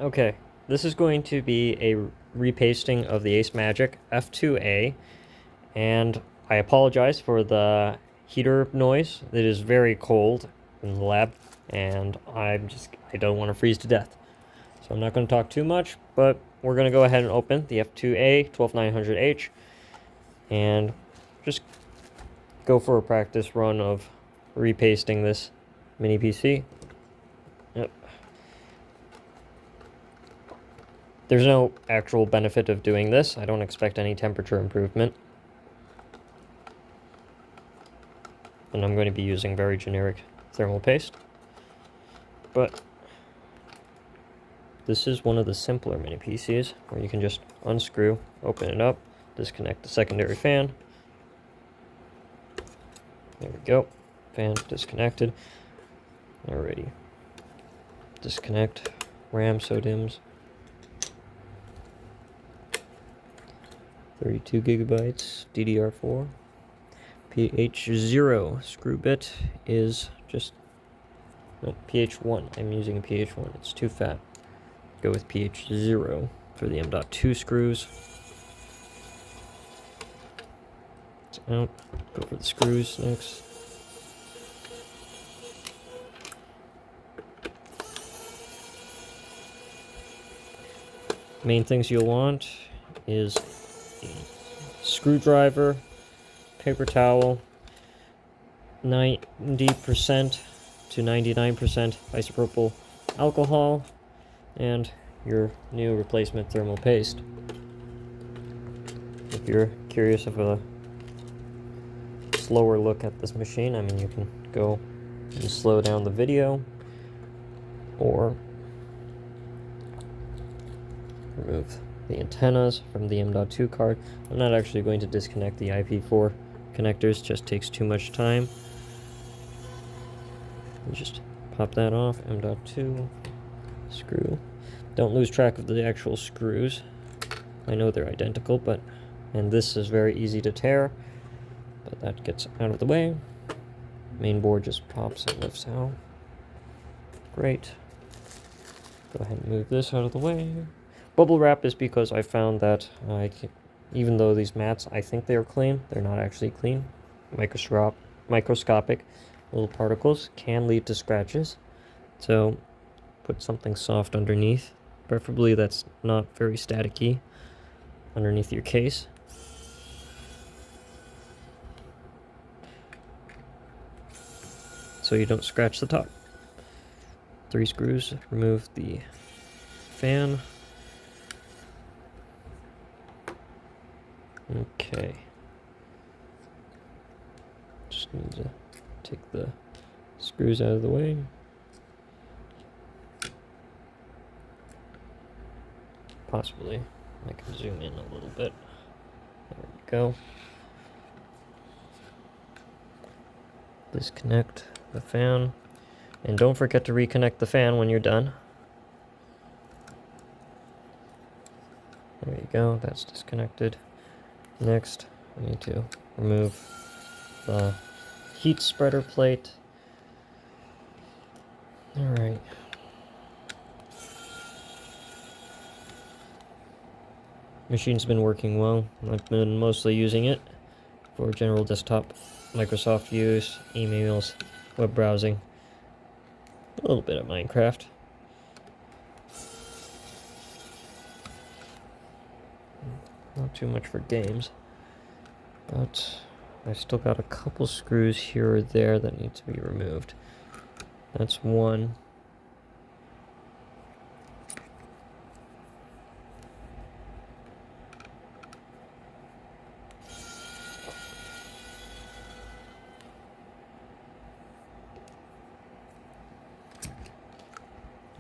Okay, this is going to be a repasting of the Acemagic F2A, and I apologize for the heater noise. It is very cold in the lab, and I don't want to freeze to death. So I'm not going to talk too much, but we're going to go ahead and open the F2A 12900H and just go for a practice run of repasting this mini PC. Yep. There's no actual benefit of doing this. I don't expect any temperature improvement. And I'm going to be using very generic thermal paste. But this is one of the simpler mini PCs where you can just unscrew, open it up, disconnect the secondary fan. There we go. Fan disconnected. Alrighty. Disconnect RAM SODIMMs. 32 gigabytes, DDR4. PH0 screw bit is just, no, PH1. I'm using a PH1. It's too fat. Go with PH0 for the M.2 screws. It's out. Go for the screws next. Main things you'll want is screwdriver, paper towel, 90% to 99% isopropyl alcohol, and your new replacement thermal paste. If you're curious of a slower look at this machine, I mean, you can go and slow down the video, or remove the antennas from the M.2 card. I'm not actually going to disconnect the IP4 connectors, just takes too much time. You just pop that off, M.2, screw. Don't lose track of the actual screws. I know they're identical, and this is very easy to tear, but that gets out of the way. Main board just pops and lifts out. Great. Go ahead and move this out of the way. Bubble wrap is because I found that even though these mats, I think they are clean, they're not actually clean. Microscopic little particles can lead to scratches. So put something soft underneath, preferably that's not very staticky, underneath your case. So you don't scratch the top. 3 screws, remove the fan. Okay. Just need to take the screws out of the way. Possibly I can zoom in a little bit. There we go. Disconnect the fan. And don't forget to reconnect the fan when you're done. There you go, that's disconnected. Next, I need to remove the heat spreader plate. Alright. Machine's been working well. I've been mostly using it for general desktop Microsoft use, emails, web browsing, a little bit of Minecraft. Not too much for games, but I've still got a couple screws here or there that need to be removed. That's one.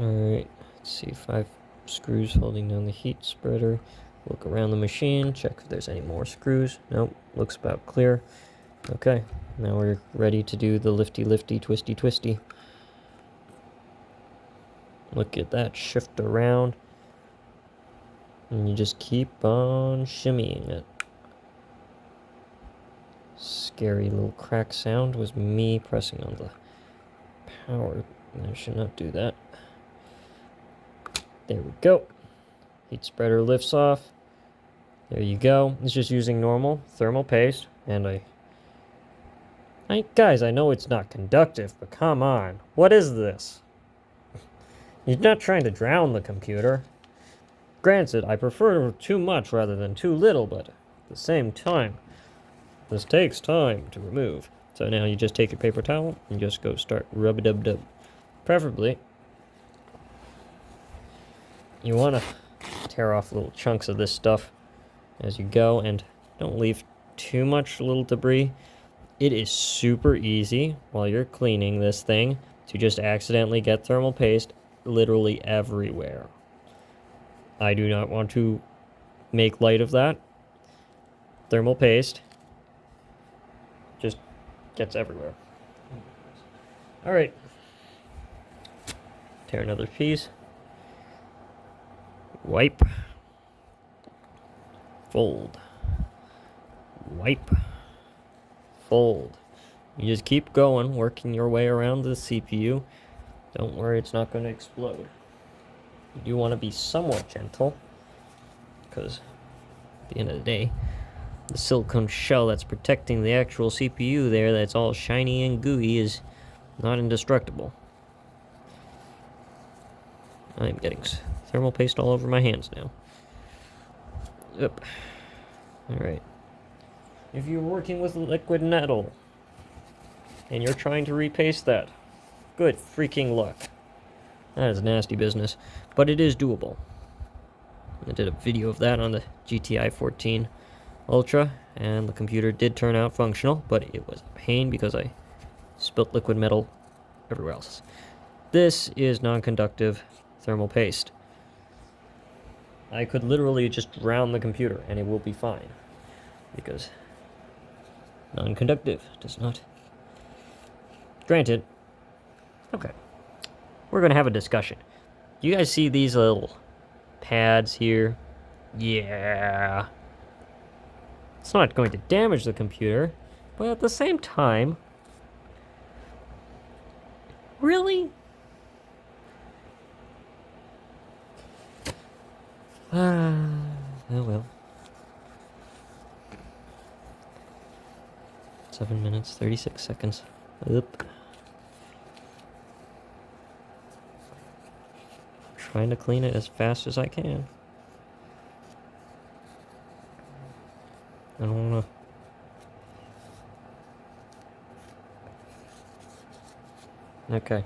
Alright, let's see, 5 screws holding down the heat spreader. Look around the machine, check if there's any more screws. Nope, looks about clear. Okay, now we're ready to do the lifty, twisty, twisty. Look at that, shift around. And you just keep on shimmying it. Scary little crack sound was me pressing on the power. I should not do that. There we go. Heat spreader lifts off. There you go. It's just using normal thermal paste, and guys, I know it's not conductive, but come on. What is this? You're not trying to drown the computer. Granted, I prefer too much rather than too little, but at the same time, this takes time to remove. So now you just take your paper towel and just go start rub-a-dub-dub. Preferably, you want to tear off little chunks of this stuff as you go, and don't leave too much little debris. It is super easy while you're cleaning this thing to just accidentally get thermal paste literally everywhere. I do not want to make light of that. Thermal paste just gets everywhere. Alright. Tear another piece. Wipe. Fold. Wipe. Fold. You just keep going, working your way around the CPU. Don't worry, it's not going to explode. You do want to be somewhat gentle, because at the end of the day, the silicone shell that's protecting the actual CPU there, that's all shiny and gooey, is not indestructible. I'm getting thermal paste all over my hands now. Yep. Alright. If you're working with liquid metal, and you're trying to repaste that, good freaking luck. That is nasty business, but it is doable. I did a video of that on the GTI 14 Ultra, and the computer did turn out functional, but it was a pain because I spilt liquid metal everywhere else. This is non-conductive thermal paste. I could literally just drown the computer and it will be fine, because non-conductive does not. Granted, okay, we're gonna have a discussion. You guys see these little pads here? Yeah. It's not going to damage the computer, but at the same time, really? Oh well. 7 minutes, 36 seconds. Oop. Trying to clean it as fast as I can. I don't wanna. Okay.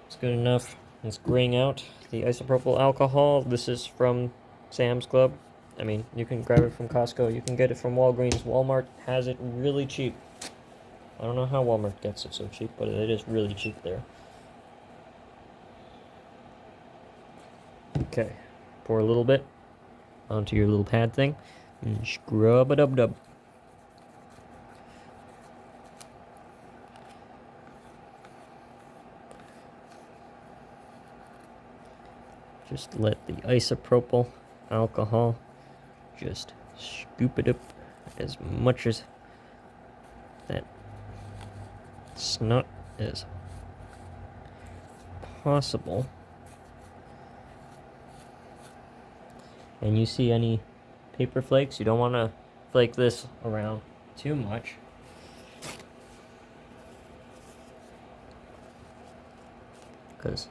It's good enough. It's graying out. The isopropyl alcohol, this is from Sam's Club. I mean, you can grab it from Costco. You can get it from Walgreens. Walmart has it really cheap. I don't know how Walmart gets it so cheap, but it is really cheap there. Okay, pour a little bit onto your little pad thing and scrub-a-dub-dub. Just let the isopropyl alcohol just scoop it up as much as that snot as possible. And you see any paper flakes, you don't want to flake this around too much. Because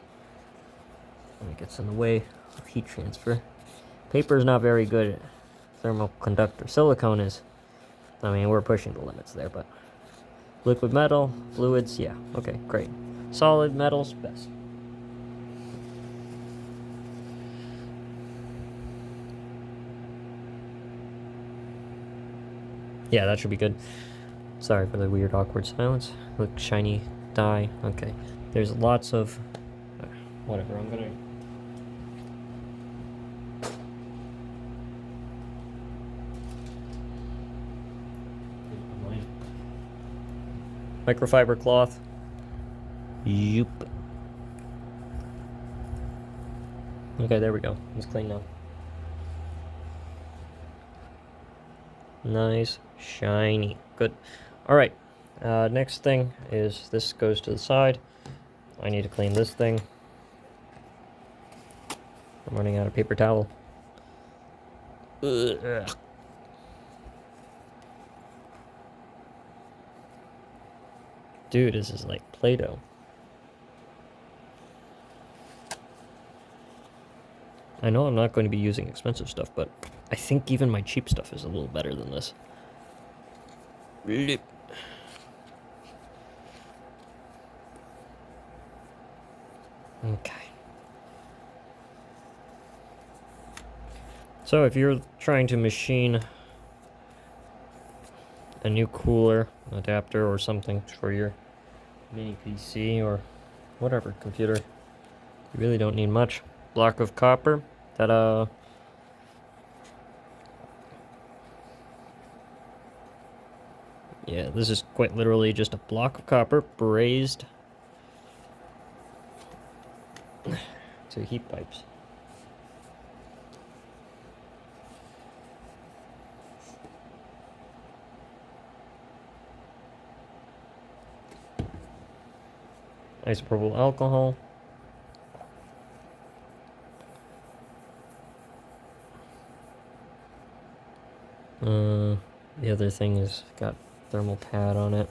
it gets in the way of heat transfer. Paper is not very good at thermal conductor. Silicone is. I mean, we're pushing the limits there, but liquid metal, fluids, yeah, okay, great. Solid metals, best. Yeah, that should be good. Sorry for the weird, awkward silence. Look, shiny dye. Okay. There's lots of... whatever, I'm gonna... microfiber cloth. Yoop. Okay, there we go. It's clean now. Nice, shiny, good. All right, next thing is this goes to the side. I need to clean this thing. I'm running out of paper towel. Ugh. Dude, this is like Play-Doh. I know I'm not going to be using expensive stuff, but I think even my cheap stuff is a little better than this. Okay. So if you're trying to machine a new cooler adapter or something for your mini PC or whatever computer, you really don't need much. Block of copper. Ta-da! Yeah, this is quite literally just a block of copper brazed to heat pipes. Isopropyl alcohol. The other thing is got thermal pad on it.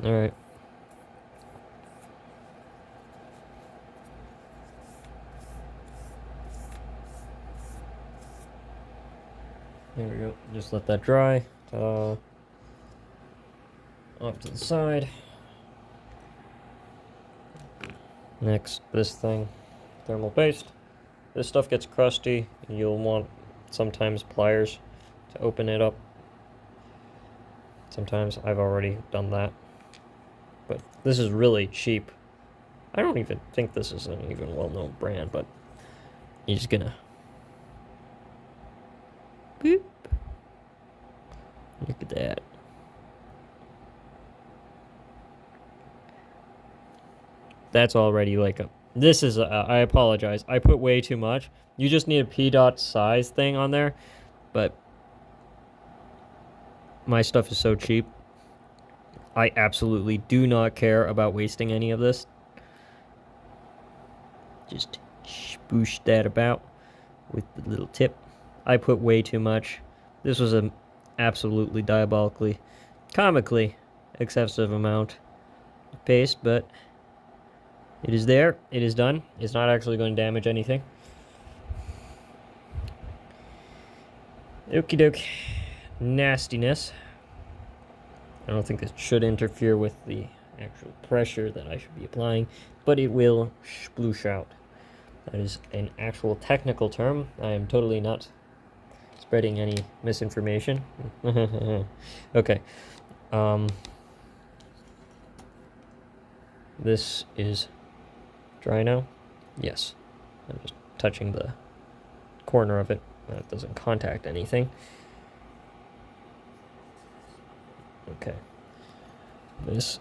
Alright. There we go. Just let that dry. Ta-da. Off to the side. Next, this thing. Thermal paste. This stuff gets crusty. You'll want sometimes pliers to open it up. Sometimes I've already done that. But this is really cheap. I don't even think this is an even well-known brand, but you're just gonna boop. Look at that. That's already like a... This is I apologize. I put way too much. You just need a P-dot size thing on there. But my stuff is so cheap. I absolutely do not care about wasting any of this. Just spoosh that about with the little tip. I put way too much. This was an absolutely diabolically, comically excessive amount of paste, but it is there. It is done. It's not actually going to damage anything. Okie doke. Nastiness. I don't think this should interfere with the actual pressure that I should be applying, but it will sploosh out. That is an actual technical term. I am totally not spreading any misinformation. Okay. This is dry now? Yes. I'm just touching the corner of it. That doesn't contact anything. Okay. This.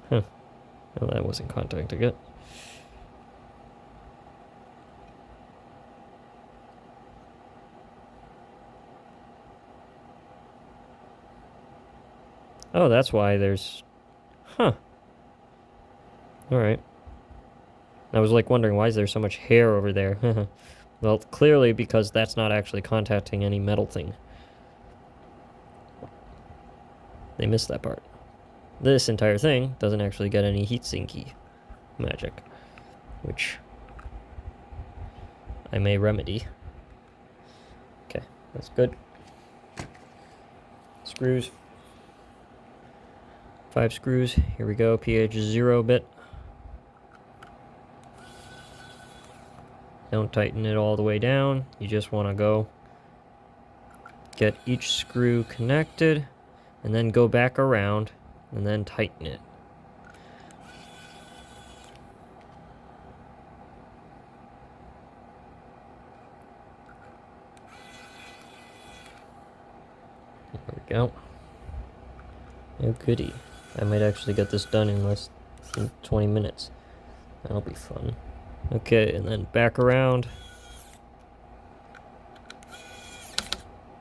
Huh. Well, that wasn't contacting it. Oh, that's why there's... Huh. Alright. I was like wondering, why is there so much hair over there? Well, clearly because that's not actually contacting any metal thing. They missed that part. This entire thing doesn't actually get any heatsinky magic, which I may remedy. Okay, that's good. Screws. 5 screws. Here we go. pH 0 bit. Don't tighten it all the way down. You just want to go get each screw connected and then go back around and then tighten it. There we go. Oh goody. I might actually get this done in less than 20 minutes. That'll be fun. Okay, and then back around.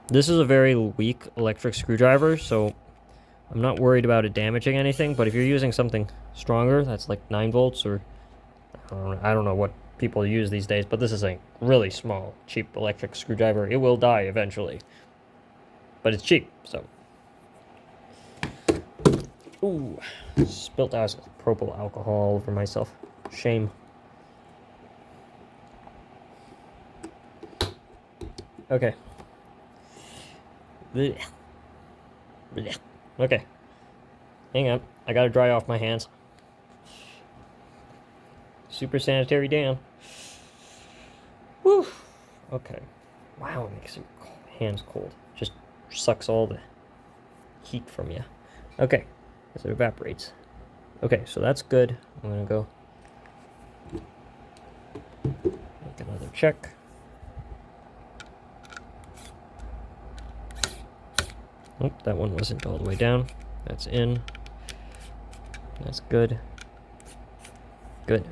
This is a very weak electric screwdriver, so I'm not worried about it damaging anything, but if you're using something stronger, that's like 9 volts or I don't know what people use these days, but this is a really small, cheap electric screwdriver. It will die eventually, but it's cheap, so. Ooh, spilt isopropyl alcohol over myself. Shame. Okay. Blech. Blech. Okay. Hang on. I gotta dry off my hands. Super sanitary down. Woo. Okay. Wow, it makes your hands cold. Just sucks all the heat from you. Okay. As it evaporates. Okay, so that's good. I'm gonna go make another check. Oh, that one wasn't all the way down. That's in. That's good. Good.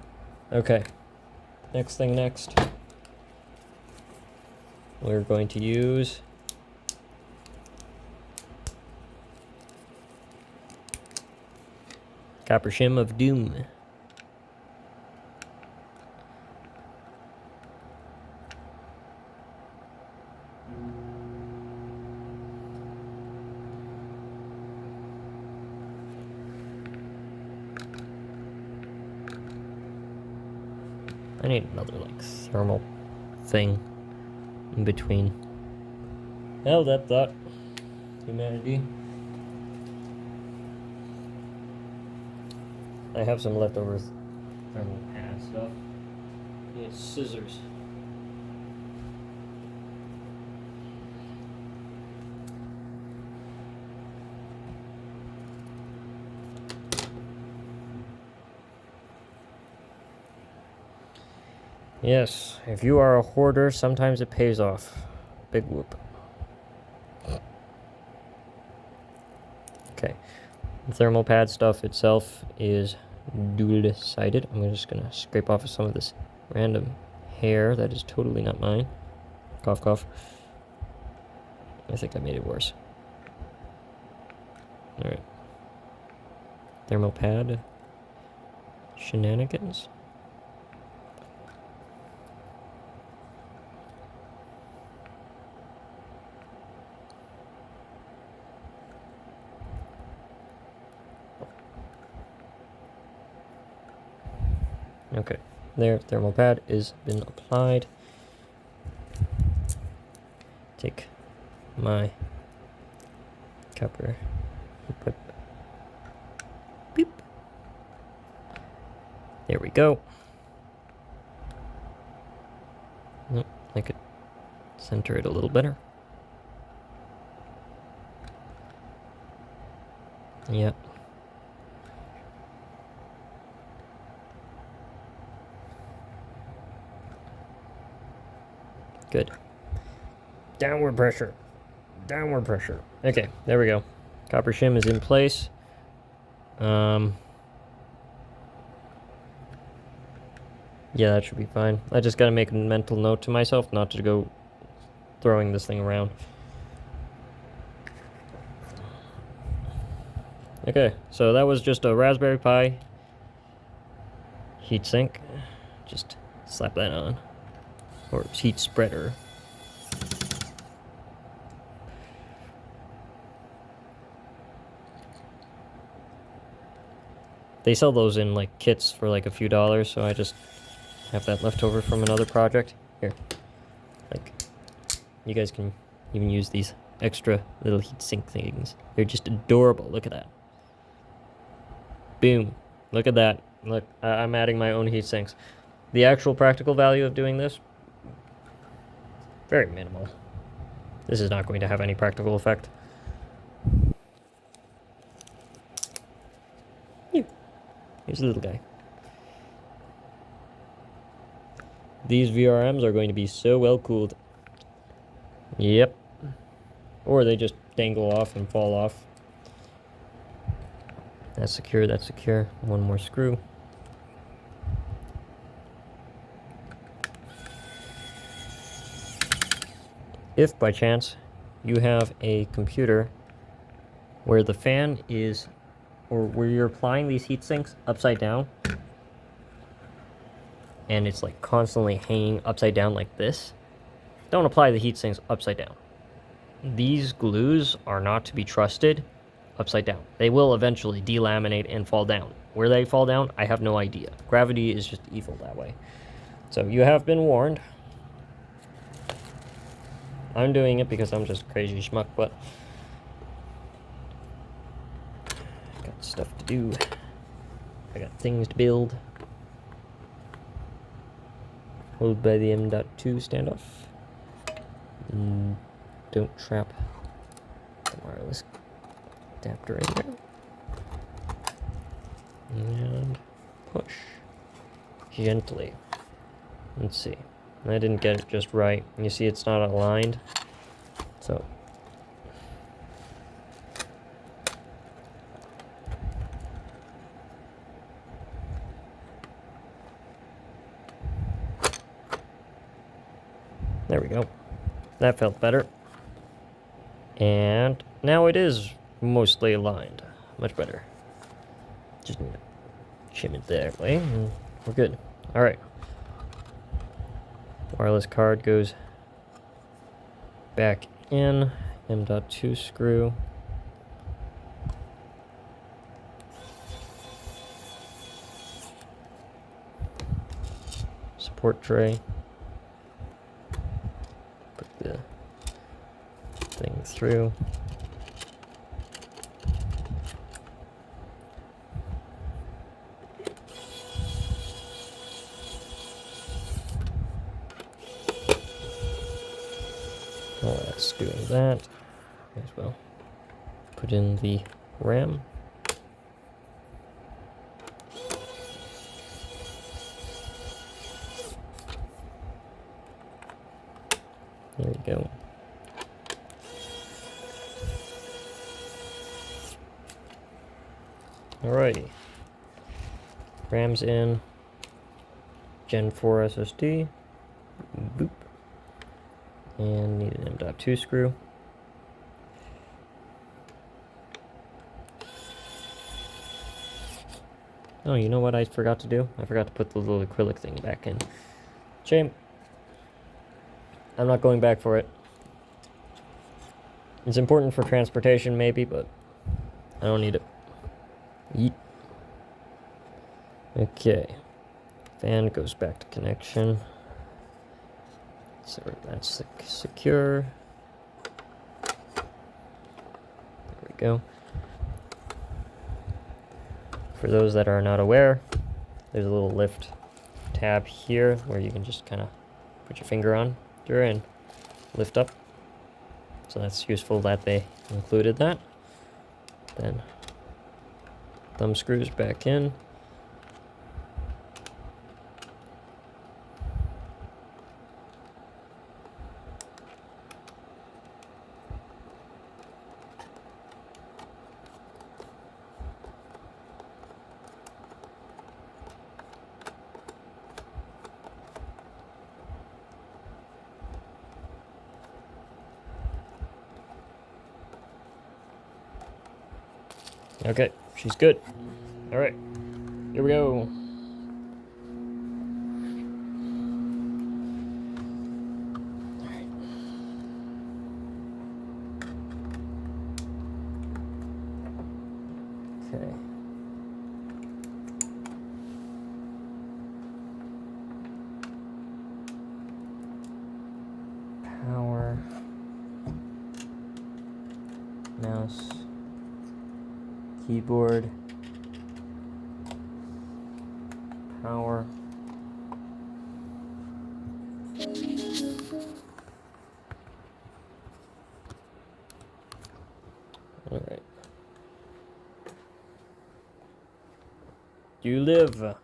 Okay. Next thing next. We're going to use Copper Shim of Doom. I need another, like, thermal thing in between. Held that thought, humanity. I have some leftover thermal pad stuff. I need scissors. Yes, if you are a hoarder, sometimes it pays off. Big whoop. Okay. The thermal pad stuff itself is dual-sided. I'm just gonna scrape off some of this random hair that is totally not mine. Cough, cough. I think I made it worse. Alright. Thermal pad shenanigans. Okay, there, thermal pad is been applied. Take my copper, put, beep. There we go. Nope, I could center it a little better. Yep. Good. Downward pressure. Downward pressure. Okay, there we go. Copper shim is in place. Yeah, that should be fine. I just gotta make a mental note to myself not to go throwing this thing around. Okay, so that was just a Raspberry Pi heatsink. Just slap that on. Or heat spreader. They sell those in like kits for like a few dollars, so I just have that left over from another project. Here. Like, you guys can even use these extra little heatsink things. They're just adorable. Look at that. Boom. Look at that. Look, I'm adding my own heatsinks. The actual practical value of doing this, very minimal. This is not going to have any practical effect. Here's a little guy. These VRMs are going to be so well cooled. Yep. Or they just dangle off and fall off. That's secure, that's secure. One more screw. If by chance you have a computer where the fan is, or where you're applying these heat sinks upside down, and it's like constantly hanging upside down like this, don't apply the heat sinks upside down. These glues are not to be trusted upside down. They will eventually delaminate and fall down. Where they fall down, I have no idea. Gravity is just evil that way. So you have been warned. I'm doing it because I'm just a crazy schmuck, but I got stuff to do. I got things to build. Hold by the M.2 standoff. Don't trap the wireless adapter in there. And push gently. Let's see. I didn't get it just right. You see it's not aligned. So there we go. That felt better. And now it is mostly aligned. Much better. Just need to shim it that way and we're good. Alright. Wireless card goes back in. M.2 screw. Support tray. Put the thing through. While that's doing that, may as well put in the RAM. There we go. Alrighty. RAM's in. Gen 4 SSD. Boop. And need an M.2 screw. Oh, you know what I forgot to do? I forgot to put the little acrylic thing back in. Shame. I'm not going back for it. It's important for transportation maybe, but I don't need it. Yeet. Okay. Fan goes back to connection. So that's secure. There we go. For those that are not aware, there's a little lift tab here where you can just kind of put your finger on there and lift up. So that's useful that they included that. Then thumb screws back in. Okay, she's good. All right, here we go. Okay. Power. Mouse. Keyboard. Power. All right. You live.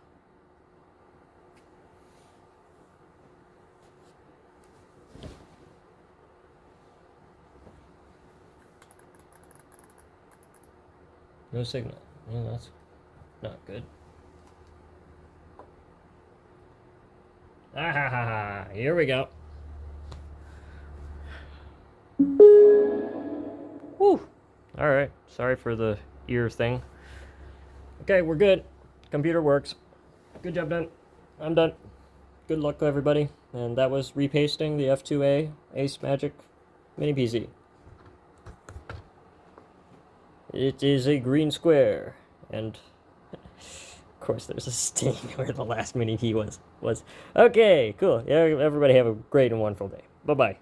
No signal. Well, that's not good. Ah ha ha ha. Here we go. Woo! Alright, sorry for the ear thing. Okay, we're good. Computer works. Good job done. I'm done. Good luck to everybody. And that was repasting the F2A Acemagic Mini PC. It is a green square, and of course there's a stain where the last mini key was. Okay, cool. Yeah, everybody have a great and wonderful day. Bye-bye.